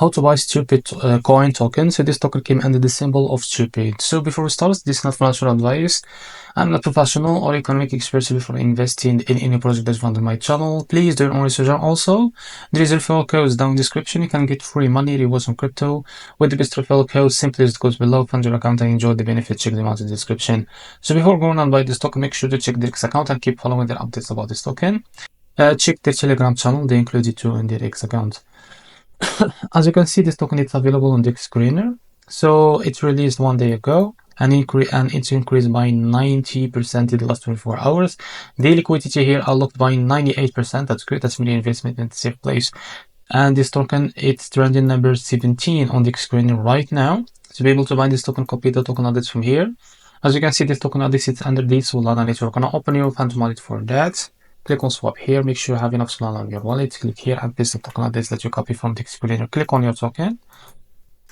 how to buy stupid coin token. So this token came under the symbol of stupid. So before we start, this is not financial advice. I'm not professional or economic expert before investing in any project that's found on my channel. Please do your own research. Also, there is a referral code down in the description. You can get free money rewards on crypto with the best referral code. Simply just goes below, fund your account and enjoy the benefits. Check them out in the description. So before going on buy this token, make sure to check the X account and keep following their updates about this token. Check their Telegram channel. They include it too in their X account. As you can see, this token is available on the screener. So it released 1 day ago and it's increased by 90% in the last 24 hours. The liquidity here unlocked by 98%. That's great. That's really investment in a safe place. And this token, it's trending number 17 on the screener right now. To be able to buy this token, copy the token address from here. As you can see, this token address is under the Solana network. I'm gonna open your Phantom wallet for that. Click on swap here, make sure you have enough Solana on your wallet. Click here and paste the token address that you copy from the explainer. Click on your token,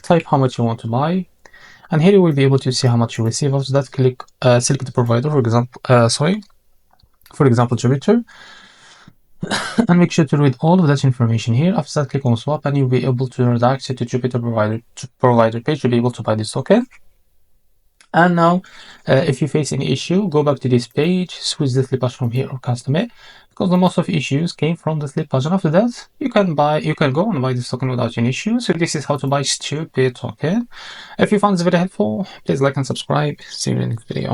type how much you want to buy, and here you will be able to see how much you receive. After that, click select the provider, for example Jupiter, and make sure to read all of that information here. After that, click on swap and you'll be able to redirect to Jupiter provider page to be able to buy this token. And now, if you face any issue, go back to this page, switch the slip hash from here or custom it, because the most of issues came from the slip hash. And after that, you can go and buy this token without any issue. So this is how to buy stupid token. If you found this very helpful, please like and subscribe. See you in the next video.